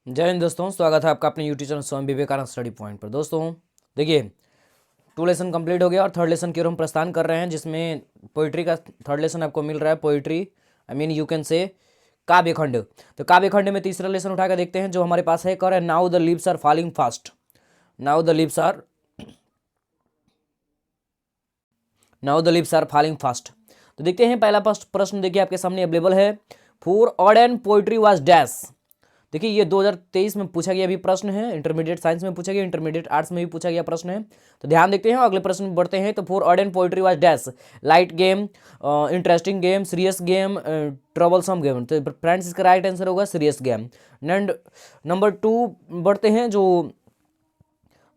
जय हिंद दोस्तों, स्वागत है आपका अपने YouTube channel Swami Vivekananda study point पर। दोस्तों देखिए, 2 लेसन कंप्लीट हो गया और 3rd लेसन की ओर हम प्रस्थान कर रहे हैं, जिसमें पोइट्री का 3rd लेसन आपको मिल रहा है। पोइट्री यू कैन से काव्य खंड। तो काव्य खंड में तीसरा लेसन उठा कर देखते हैं जो हमारे पास है। कर now the leaves are falling fast. Now the leaves are falling fast. तो देखते हैं पहला प्रश्न देखिए आपके सामने अवेलेबल है। For odd and poetry was dash. देखिए ये 2023 में पूछा गया भी प्रश्न है। इंटरमीडिएट साइंस में पूछा गया, इंटरमीडिएट आर्ट्स में भी पूछा गया प्रश्न है। तो ध्यान देखते हैं, अगले प्रश्न में बढ़ते हैं। तो for odd and poetry was dash light game, interesting game, serious game, troublesome game. तो फ्रेंड्स इसका राइट आंसर होगा सीरियस गेम। एंड नंबर 2 बढ़ते हैं, जो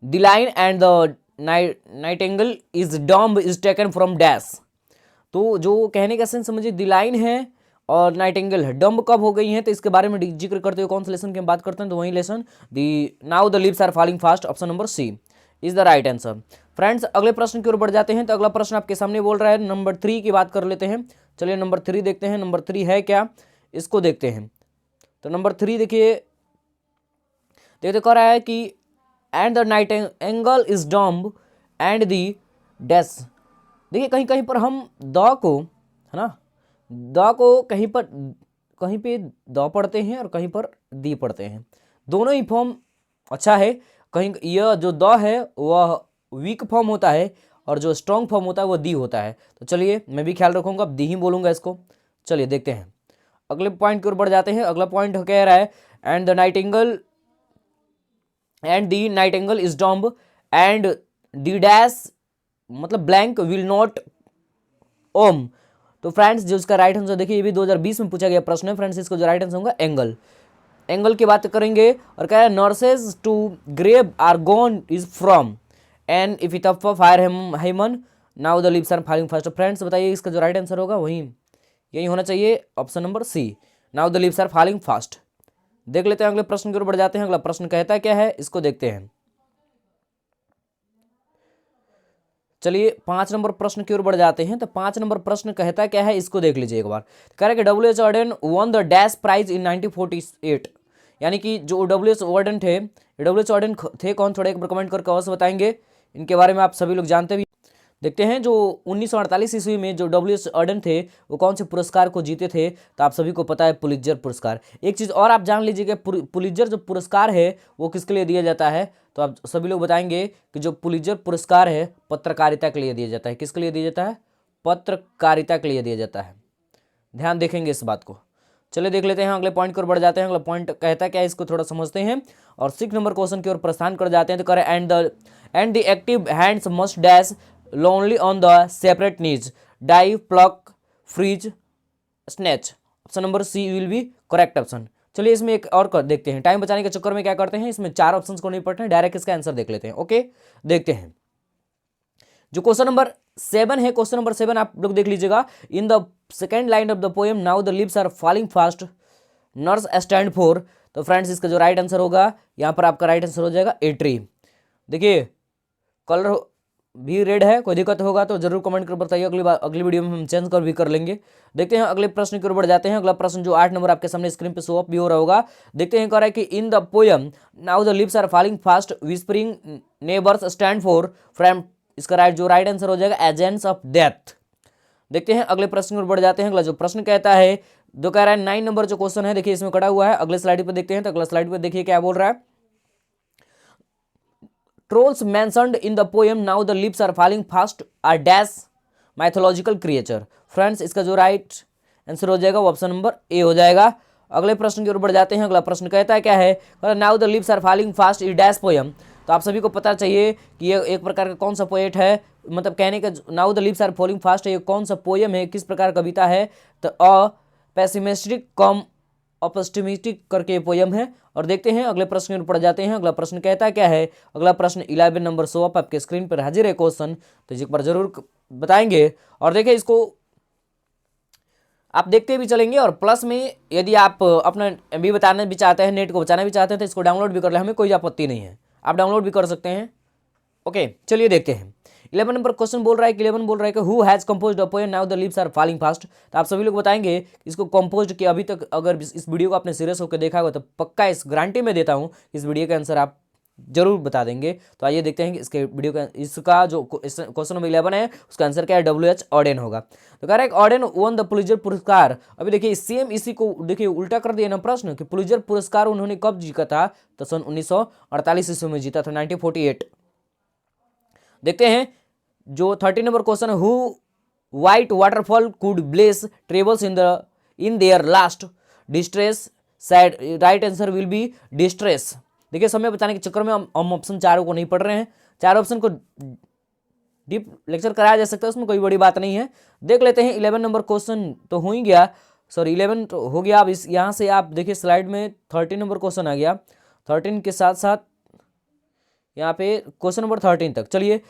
the line and the Nightingale is dumb is taken from dash. तो जो कहने का सेंस समझिए, द लाइन है और नाइटिंगेल है, डम्ब कब हो गई हैं, तो इसके बारे में जिक्र करते हुए कौन सा लेसन की हम बात करते हैं, तो वही lesson now the leaves are falling fast. Option number C is the right answer. Friends अगले प्रश्न की ओर बढ़ जाते हैं। तो अगला प्रश्न आपके सामने बोल रहा है, नंबर 3 की बात कर लेते हैं। चलिए नंबर 3 देखते हैं। नंबर 3 है क्या, इसको देखते हैं। तो नंबर 3 देखिए, देखते कह रहा है कि and the Nightingale is dumb and the dash. देखिए कहीं कहीं पर हम द को, है ना, द को कहीं पे द पढ़ते हैं और कहीं पर दी पढ़ते हैं। दोनों ही फॉर्म अच्छा है। कहीं यह जो द है वह वीक फॉर्म होता है और जो स्ट्रॉन्ग फॉर्म होता है वह दी होता है। तो चलिए मैं भी ख्याल रखूंगा, अब दी ही बोलूंगा इसको। चलिए देखते हैं, अगले पॉइंट की ओर बढ़ जाते हैं। अगला पॉइंट कह रहा है and the Nightingale is dumb and the dash मतलब ब्लैंक विल नॉट ओम। तो फ्रेंड्स जो इसका राइट आंसर देखिए, ये भी 2020 में पूछा गया प्रश्न है। फ्रेंड्स इसको जो राइट आंसर होगा एंगल की बात करेंगे। और कह रहा है nurses to grave are gone is from and if it fire he man now the leaves are falling fast. Friends बताइए इसका जो राइट आंसर होगा वही यही होना चाहिए, option number C, now the leaves are falling fast. देख लेते हैं अगले प्रश्न की ओर बढ़ जाते हैं। अगला प्रश्न कहता है क्या है, इसको देखते हैं। चलिए 5 नंबर प्रश्न की ओर बढ़ जाते हैं। तो 5 नंबर प्रश्न कहता क्या है, इसको देख लीजिए एक बार। कह रहा है कि W H Auden won the dash prize in 1948। यानी कि जो डब्ल्यू एच ऑर्डन थे, डब्ल्यू एच ऑर्डन थे कौन, थोड़ा एक बार कमेंट करके अवश्य बताएंगे। इनके बारे में आप सभी लोग जानते भी। देखते हैं जो 1948 ईस्वी में जो डब्ल्यू एच ऑर्डन थे वो कौन से पुरस्कार को जीते थे, तो आप सभी को पता है पुलित्जर पुरस्कार। एक चीज़ और आप जान लीजिएगा, पुलित्जर जो पुरस्कार है वो किसके लिए दिया जाता है, तो आप सभी लोग बताएंगे कि जो पुलित्जर पुरस्कार है पत्रकारिता के लिए दिया जाता है। किसके लिए दिया जाता है, पत्रकारिता के लिए दिया जाता है। ध्यान देखेंगे इस बात को। चलिए देख लेते हैं, अगले पॉइंट की ओर बढ़ जाते हैं। अगला पॉइंट कहता है क्या, इसको थोड़ा समझते हैं और 6 नंबर क्वेश्चन की ओर प्रस्थान कर जाते हैं। तो करें and the active hands must dash lonely on the separate knees dive pluck freeze snatch. Option number C will be correct option. चलिए इसमें एक और देखते हैं। टाइम बचाने के चक्कर में क्या करते हैं, इसमें 4 ऑप्शंस को नहीं पढ़ते हैं, डायरेक्ट इसका आंसर देख लेते हैं। ओके देखते हैं जो क्वेश्चन नंबर 7 है। क्वेश्चन नंबर 7 आप लोग देख लीजिएगा। In the second line of the poem now the leaves are falling fast nurse stand for. तो फ्रेंड्स इसका जो राइट आंसर होगा, यहाँ पर आपका राइट आंसर हो जाएगा ए ट्री। देखिए कलर भी रेड है, कोई दिक्कत होगा तो जरूर कमेंट कर बताइए, अगली वीडियो में हम चेंज कर भी कर लेंगे। देखते हैं अगले प्रश्न की ओर बढ़ जाते हैं। अगला प्रश्न जो 8 नंबर आपके सामने स्क्रीन पे शो अप भी हो रहा होगा। देखते हैं कह रहा है कि in the poem now the leaves are falling fast whispering neighbours stand for from. इसका जो राइट आंसर हो जाएगा एजेंट्स ऑफ डेथ। देखते हैं अगले प्रश्न की ओर बढ़ जाते हैं। अगला जो प्रश्न कहता है, जो कह रहा है 9 नंबर जो क्वेश्चन है, देखिए इसमें कटा हुआ है। अगले स्लाइड पे देखते हैं। तो अगला स्लाइड पे देखिए क्या बोल रहा है। Trolls mentioned in the poem now the leaves are falling fast are dash mythological creature। Friends इसका जो राइट आंसर हो जाएगा वो ऑप्शन नंबर ए हो जाएगा। अगले प्रश्न की ओर बढ़ जाते हैं। अगला प्रश्न कहता है क्या है, now the leaves are falling fast is dash poem. तो आप सभी को पता चाहिए कि ये एक प्रकार का कौन सा पोएट है, मतलब कहने का now the leaves are falling fast ये कौन सा पोएम है, किस प्रकार कविता है। तो अ पेसिमिस्टिक कम ऑप्टिमिस्टिक करके पोयम है। और देखते हैं अगले प्रश्न में पढ़ जाते हैं। अगला प्रश्न कहता क्या है, अगला प्रश्न 11 नंबर शो अप आपके स्क्रीन पर हाजिर है क्वेश्चन, तो एक बार जरूर बताएंगे। और देखिए इसको आप देखते भी चलेंगे और प्लस में यदि आप अपना भी बताना भी चाहते हैं, नेट को बचाना भी चाहते हैं, तो इसको डाउनलोड भी कर ले, हमें कोई आपत्ति नहीं है, आप डाउनलोड भी कर सकते हैं। ओके चलिए देखते हैं। 11 नंबर क्वेश्चन बोल रहा है कि 11 बोल रहा है कि who has composed a poem now the leaves are falling fast. तो आप सभी लोग बताएंगे इसको कंपोज किया। अभी तक अगर इस वीडियो को आपने सीरियस होकर देखा होगा तो पक्का इस गारंटी में देता हूं इस वीडियो का आंसर आप जरूर बता देंगे। तो आइए देखते हैं कि इसके वीडियो का इसका जो क्वेश्चन नंबर 11 है उसका आंसर क्या है, W.H. ऑडेन होगा। तो कह रहा है ऑडेन वॉन द पुलित्जर पुरस्कार। अभी देखिए सेम इसी को देखिए उल्टा कर दिया ना प्रश्न कि पुलित्जर पुरस्कार उन्होंने कब जीता था, तो सन 1948 ईस्वी में जीता था, 1948। देखते हैं जो 30 नंबर क्वेश्चन है, who white waterfall could bless travels in their last distress sad. Right answer will be distress. देखिए समय बचाने के चक्कर में हम ऑप्शन चारों को नहीं पढ़ रहे हैं, चार ऑप्शन को डीप लेक्चर कराया जा सकता है, उसमें कोई बड़ी बात नहीं है। देख लेते हैं 11 नंबर क्वेश्चन तो हो ही गया, सॉरी 11 तो हो गया। अब इस यहाँ से आप देखिए स्लाइड में 13 नंबर क्वेश्चन आ गया, 13 के साथ साथ यहाँ पे क्वेश्चन नंबर 13 तक। चलिए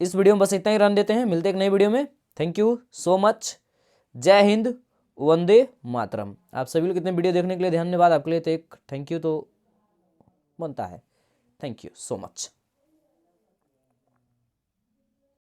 इस वीडियो में बस इतना ही रन देते हैं, मिलते हैं एक नई वीडियो में। थैंक यू सो मच, जय हिंद, वंदे मातरम। आप सभी लोग इतने वीडियो देखने के लिए धन्यवाद। आपके लिए तो एक थैंक यू तो बनता है। Thank you so much.